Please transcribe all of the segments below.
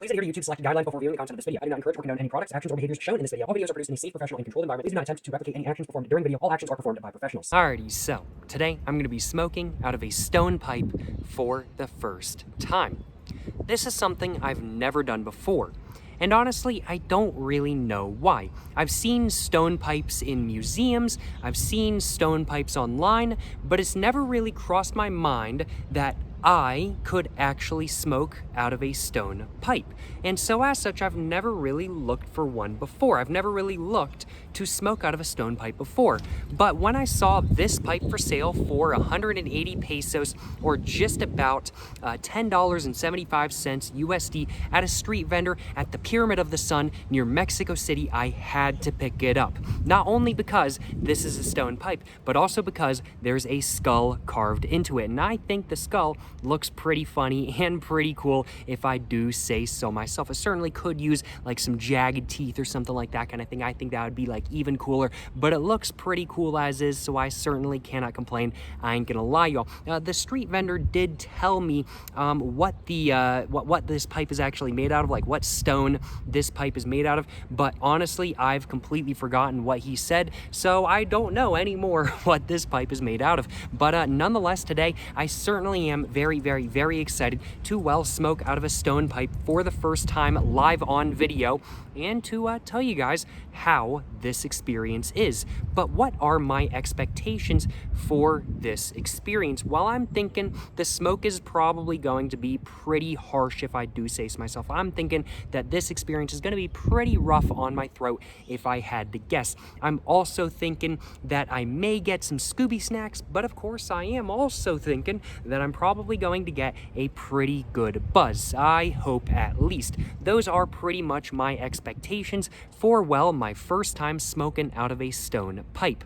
Please adhere to YouTube's selected guidelines before viewing the content of this video. I do not encourage or condone any products, actions, or behaviors shown in this video. All videos are produced in a safe, professional, and controlled environment. Please do not attempt to replicate any actions performed during the video. All actions are performed by professionals. Alrighty, so today I'm going to be smoking out of a stone pipe for the first time. This is something I've never done before. And honestly, I don't really know why. I've seen stone pipes in museums, I've seen stone pipes online, but it's never really crossed my mind that I could actually smoke out of a stone pipe. And so as such, I've never really looked for one before. I've never really looked to smoke out of a stone pipe before. But when I saw this pipe for sale for 180 pesos, or just about $10.75 USD at a street vendor at the Pyramid of the Sun near Mexico City, I had to pick it up. Not only because this is a stone pipe, but also because there's a skull carved into it. And I think the skull looks pretty funny and pretty cool, if I do say so myself. It certainly could use like some jagged teeth or something like that kind of thing. I think that would be like even cooler, but it looks pretty cool as is, so I certainly cannot complain. I ain't gonna lie, y'all. The street vendor did tell me what this pipe is actually made out of, like what stone this pipe is made out of, but honestly, I've completely forgotten what he said, so I don't know anymore what this pipe is made out of. But nonetheless, today I certainly am very excited to smoke out of a stone pipe for the first time live on video, and to tell you guys how this experience is. But what are my expectations for this experience? Well, I'm thinking the smoke is probably going to be pretty harsh, if I do say so myself. I'm thinking that this experience is going to be pretty rough on my throat, if I had to guess. I'm also thinking that I may get some Scooby snacks, but of course I am also thinking that I'm probably going to get a pretty good buzz. I hope, at least. Those are pretty much my expectations for, well, my first time smoking out of a stone pipe.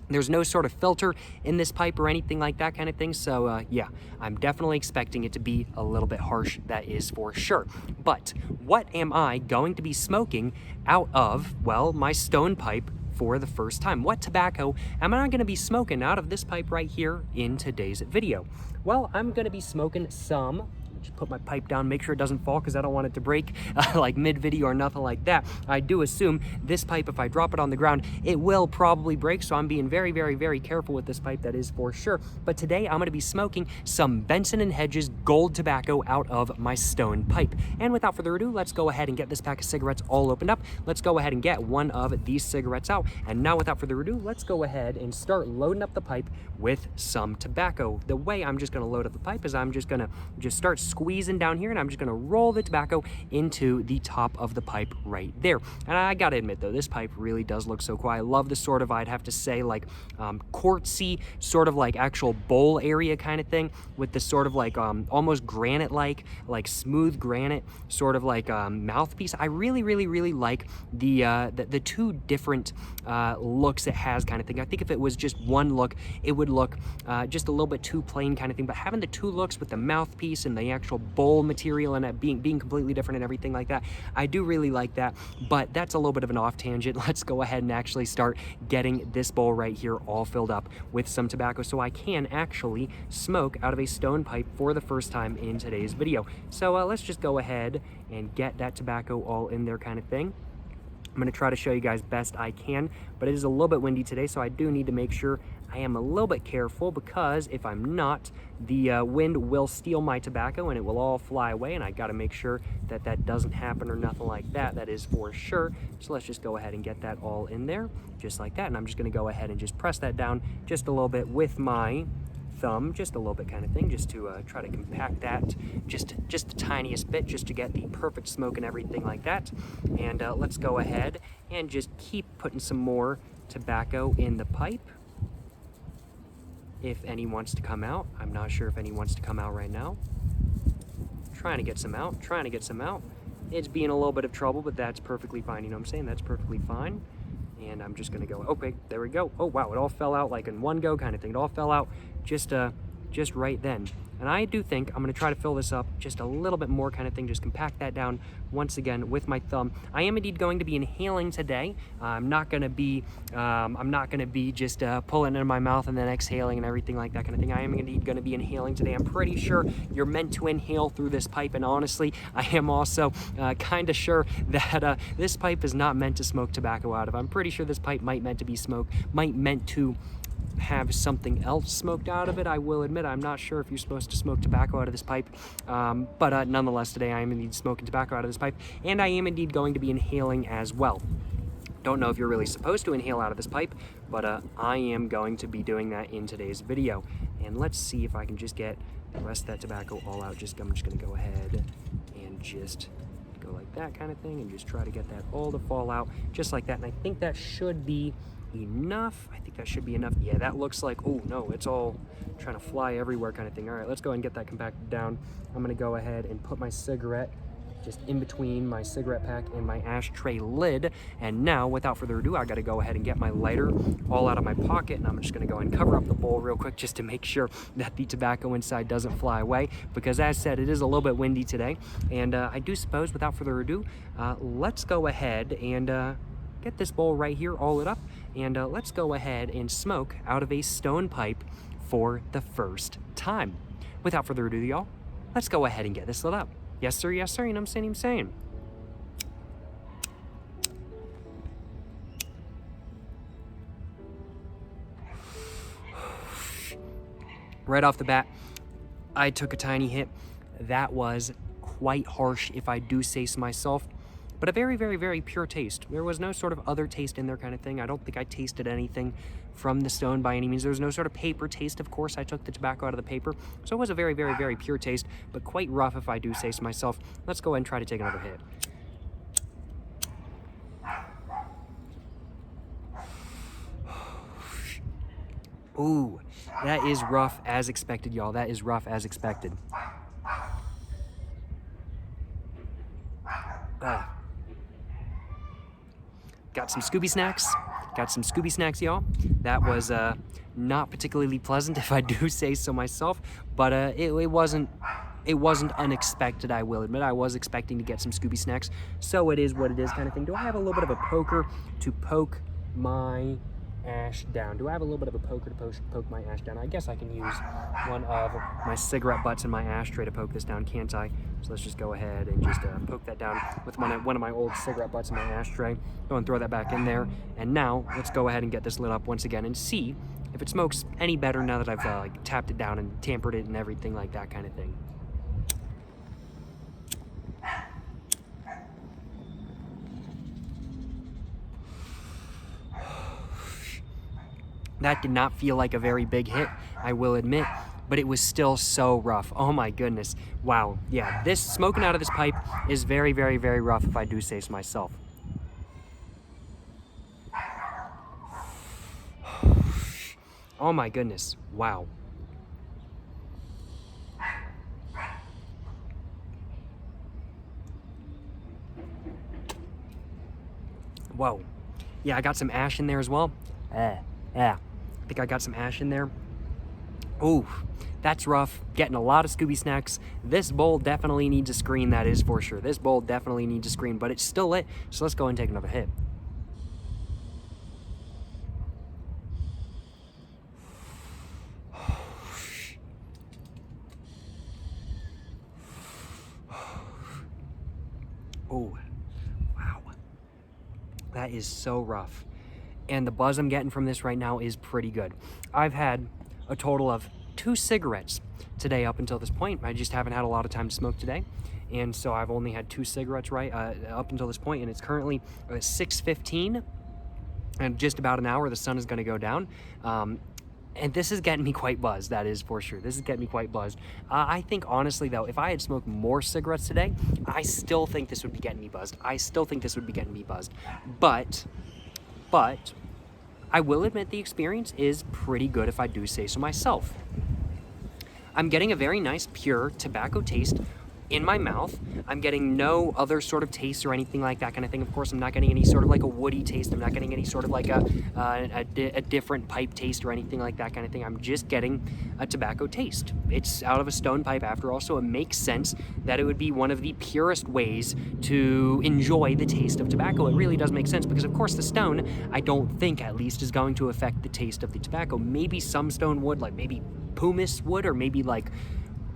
There's no sort of filter in this pipe or anything like that kind of thing, so yeah, I'm definitely expecting it to be a little bit harsh, that is for sure. But what am I going to be smoking out of, well, my stone pipe for the first time? What tobacco am I going to be smoking out of this pipe right here in today's video? Well, I'm going to be smoking some, just put my pipe down, make sure it doesn't fall because I don't want it to break like mid-video or nothing like that. I do assume this pipe, if I drop it on the ground, it will probably break, so I'm being very careful with this pipe, that is for sure. But today I'm going to be smoking some Benson & Hedges gold tobacco out of my stone pipe. And without further ado, let's go ahead and get this pack of cigarettes all opened up. Let's go ahead and get one of these cigarettes out. And now, without further ado, let's go ahead and start loading up the pipe with some tobacco. The way I'm just going to load up the pipe is I'm just going to start squeezing down here, and I'm just going to roll the tobacco into the top of the pipe right there. And I gotta admit though, this pipe really does look so cool. I love the sort of, I'd have to say, like quartzy sort of like actual bowl area kind of thing, with this sort of like almost granite like smooth granite sort of like mouthpiece. I really like the two different looks it has kind of thing. I think if it was just one look, it would look just a little bit too plain kind of thing, but having the two looks with the mouthpiece and the actual bowl material and it being completely different and everything like that, I do really like that. But that's a little bit of an off tangent. Let's go ahead and actually start getting this bowl right here all filled up with some tobacco so I can actually smoke out of a stone pipe for the first time in today's video. So let's just go ahead and get that tobacco all in there kind of thing. I'm going to try to show you guys best I can, but it is a little bit windy today, so I do need to make sure I am a little bit careful, because if I'm not, the wind will steal my tobacco and it will all fly away, and I got to make sure that that doesn't happen or nothing like that. That is for sure. So let's just go ahead and get that all in there just like that, and I'm just going to go ahead and just press that down just a little bit with my thumb, just a little bit kind of thing, just to try to compact that just the tiniest bit, just to get the perfect smoke and everything like that. And let's go ahead and just keep putting some more tobacco in the pipe. If any wants to come out, I'm not sure if any wants to come out right now. Trying to get some out. It's being a little bit of trouble, but that's perfectly fine, you know what I'm saying? That's perfectly fine. And I'm just gonna go, okay, there we go. Oh wow, it all fell out like in one go kind of thing. It all fell out just just right then. And I do think I'm gonna try to fill this up just a little bit more kind of thing, just compact that down once again with my thumb. I am indeed going to be inhaling today. I'm not gonna be just pulling it in my mouth and then exhaling and everything like that kind of thing. I am indeed gonna be inhaling today. I'm pretty sure you're meant to inhale through this pipe, and honestly, I am also kind of sure that this pipe is not meant to smoke tobacco out of. I'm pretty sure this pipe might meant to have something else smoked out of it. I will admit I'm not sure if you're supposed to smoke tobacco out of this pipe, but nonetheless today I am indeed smoking tobacco out of this pipe, and I am indeed going to be inhaling as well. Don't know if you're really supposed to inhale out of this pipe, but I am going to be doing that in today's video. And let's see if I can just get the rest of that tobacco all out. I'm just going to go ahead and just go like that kind of thing and just try to get that all to fall out just like that. And I think that should be enough. I think that should be enough. Yeah, that looks like, oh no, it's all trying to fly everywhere kind of thing. All right, let's go ahead and get that compacted down. I'm going to go ahead and put my cigarette just in between my cigarette pack and my ashtray lid. And now, without further ado, I got to go ahead and get my lighter all out of my pocket, and I'm just going to go and cover up the bowl real quick just to make sure that the tobacco inside doesn't fly away, because as said, it is a little bit windy today. And I do suppose, without further ado, let's go ahead and get this bowl right here all lit up, and let's go ahead and smoke out of a stone pipe for the first time. Without further ado, y'all, let's go ahead and get this lit up. Yes, sir, you know what I'm saying. Right off the bat, I took a tiny hit. That was quite harsh, if I do say so myself, but a very, very, very pure taste. There was no sort of other taste in there kind of thing. I don't think I tasted anything from the stone by any means. There was no sort of paper taste. Of course, I took the tobacco out of the paper, so it was a very, very, very pure taste, but quite rough, if I do say so myself. Let's go ahead and try to take another hit. Ooh, that is rough as expected, y'all. That is rough as expected. Got some Scooby snacks, y'all. That was not particularly pleasant, if I do say so myself, but it wasn't unexpected, I will admit. I was expecting to get some Scooby snacks, so it is what it is kind of thing. Do I have a little bit of a poker to poke my ash down? Do I have a little bit of a poker to poke my ash down? I guess I can use one of my cigarette butts in my ashtray to poke this down, can't I? So let's just go ahead and just poke that down with one of my old cigarette butts in my ashtray. Go and throw that back in there. And now let's go ahead and get this lit up once again and see if it smokes any better now that I've like tapped it down and tampered it and everything like that kind of thing. That did not feel like a very big hit, I will admit, but it was still so rough. Oh my goodness. Wow. Yeah, this smoking out of this pipe is very, very, very rough, if I do say so myself. Oh my goodness. Wow. Whoa. Yeah, I got some ash in there as well. Yeah. I think I got some ash in there. Ooh, that's rough. Getting a lot of Scooby snacks. This bowl definitely needs a screen, that is for sure. This bowl definitely needs a screen, but it's still lit, so let's go and take another hit. Oh, wow. That is so rough. And the buzz I'm getting from this right now is pretty good. I've had a total of 2 cigarettes today up until this point. I just haven't had a lot of time to smoke today. And so I've only had 2 cigarettes up until this point, and it's currently 6:15, and just about an hour the sun is gonna go down. And this is getting me quite buzzed, that is for sure. This is getting me quite buzzed. I think honestly though, if I had smoked more cigarettes today, I still think this would be getting me buzzed. But I will admit the experience is pretty good, if I do say so myself. I'm getting a very nice pure tobacco taste in my mouth. I'm getting no other sort of taste or anything like that kind of thing. Of course, I'm not getting any sort of like a woody taste. I'm not getting any sort of like a different pipe taste or anything like that kind of thing. I'm just getting a tobacco taste. It's out of a stone pipe after all, so it makes sense that it would be one of the purest ways to enjoy the taste of tobacco. It really does make sense because, of course, the stone, I don't think at least, is going to affect the taste of the tobacco. Maybe some stone would, like maybe pumice would, or maybe like,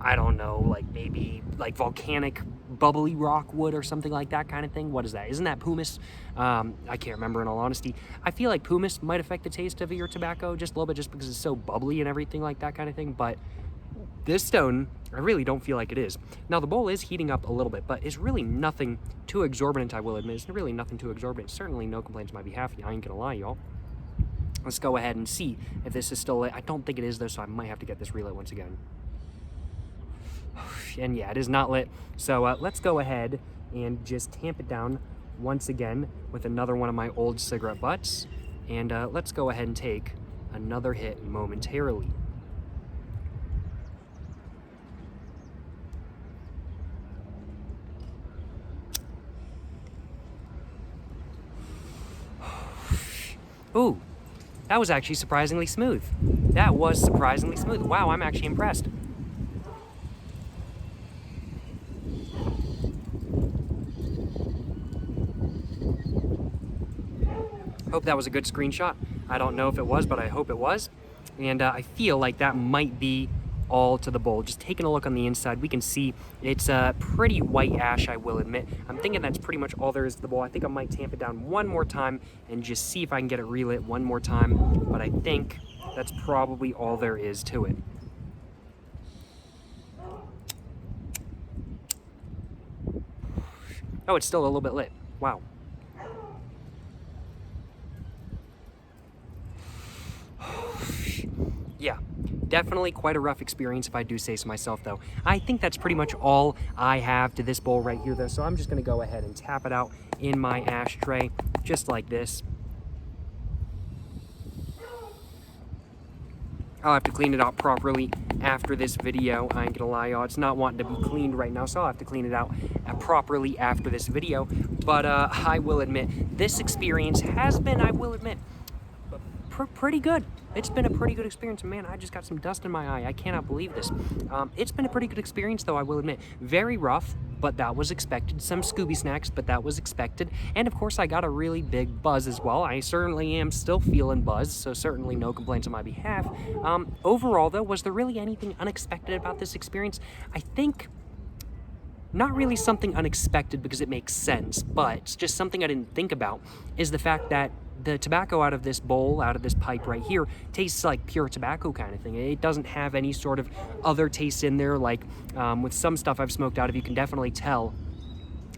I don't know, like maybe like volcanic bubbly rock wood or something like that kind of thing. What is that? Isn't that pumice? I can't remember, in all honesty. I feel like pumice might affect the taste of your tobacco just a little bit, just because it's so bubbly and everything like that kind of thing. But this stone, I really don't feel like it is. Now, the bowl is heating up a little bit, but it's really nothing too exorbitant, I will admit. It's really nothing too exorbitant. Certainly no complaints on my behalf. I ain't gonna lie, y'all. Let's go ahead and see if this is still lit. I don't think it is, though, so I might have to get this relit once again. And yeah, it is not lit. So let's go ahead and just tamp it down once again with another one of my old cigarette butts. And let's go ahead and take another hit momentarily. Ooh, that was actually surprisingly smooth. That was surprisingly smooth. Wow, I'm actually impressed. Hope that was a good screenshot. I don't know if it was, but I hope it was. And I feel like that might be all to the bowl. Just taking a look on the inside, we can see it's a pretty white ash, I will admit. I'm thinking that's pretty much all there is to the bowl. I think I might tamp it down one more time and just see if I can get it relit one more time. But I think that's probably all there is to it. Oh, it's still a little bit lit. Wow. Yeah, definitely quite a rough experience if I do say so myself, though. I think that's pretty much all I have to this bowl right here, though, so I'm just going to go ahead and tap it out in my ashtray, just like this. I'll have to clean it out properly after this video. I ain't gonna lie, y'all, it's not wanting to be cleaned right now, so I'll have to clean it out properly after this video. But I will admit, this experience has been, I will admit, pretty good. It's been a pretty good experience. Man, I just got some dust in my eye. I cannot believe this. It's been a pretty good experience, though, I will admit. Very rough, but that was expected. Some Scooby snacks, but that was expected. And, of course, I got a really big buzz as well. I certainly am still feeling buzzed, so certainly no complaints on my behalf. Overall, though, was there really anything unexpected about this experience? I think not really something unexpected because it makes sense, but it's just something I didn't think about, is the fact that the tobacco out of this bowl, out of this pipe right here, tastes like pure tobacco kind of thing. It doesn't have any sort of other taste in there. Like with some stuff I've smoked out of, you can definitely tell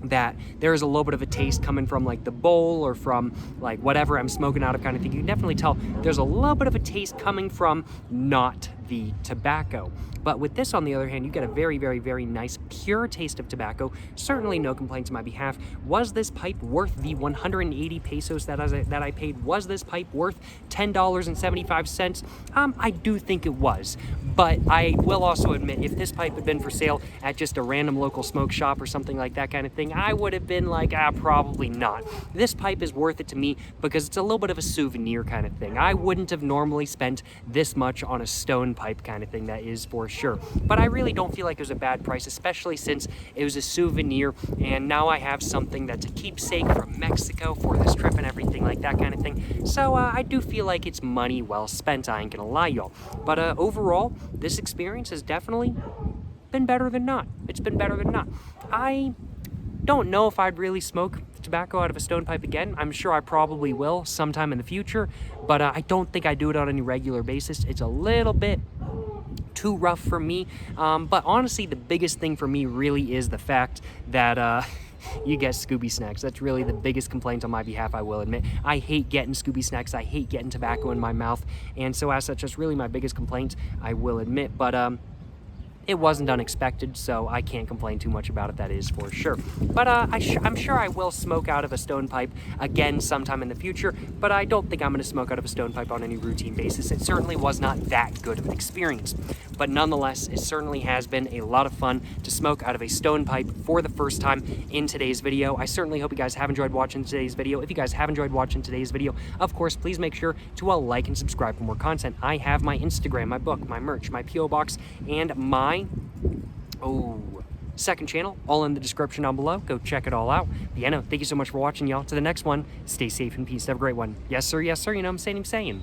that there is a little bit of a taste coming from like the bowl or from like whatever I'm smoking out of kind of thing. You can definitely tell there's a little bit of a taste coming from not the tobacco. But with this, on the other hand, you get a very, very, very nice, pure taste of tobacco. Certainly no complaints on my behalf. Was this pipe worth the 180 pesos that I paid? Was this pipe worth $10.75? I do think it was. But I will also admit, if this pipe had been for sale at just a random local smoke shop or something like that kind of thing, I would have been like, probably not. This pipe is worth it to me because it's a little bit of a souvenir kind of thing. I wouldn't have normally spent this much on a stone pipe kind of thing, that is for sure. But I really don't feel like it was a bad price, especially since it was a souvenir, and now I have something that's a keepsake from Mexico for this trip and everything like that kind of thing. So I do feel like it's money well spent, I ain't gonna lie, y'all. But overall, this experience has definitely been better than not. It's been better than not. I don't know if I'd really smoke tobacco out of a stone pipe again. I'm sure I probably will sometime in the future, but I don't think I do it on any regular basis. It's a little bit too rough for me, but honestly, the biggest thing for me really is the fact that you get Scooby snacks. That's really the biggest complaint on my behalf, I will admit. I hate getting Scooby snacks. I hate getting tobacco in my mouth, and so as such, that's really my biggest complaint, I will admit. But it wasn't unexpected, so I can't complain too much about it, that is for sure. But I'm sure I will smoke out of a stone pipe again sometime in the future, but I don't think I'm going to smoke out of a stone pipe on any routine basis. It certainly was not that good of an experience. but nonetheless, it certainly has been a lot of fun to smoke out of a stone pipe for the first time in today's video. I certainly hope you guys have enjoyed watching today's video. If you guys have enjoyed watching today's video, of course, please make sure to like and subscribe for more content. I have my Instagram, my book, my merch, my P.O. box, and my second channel, all in the description down below. Go check it all out. But yeah, no, thank you so much for watching, y'all. To the next one, stay safe and peace. Have a great one. Yes, sir. Yes, sir. You know what I'm saying?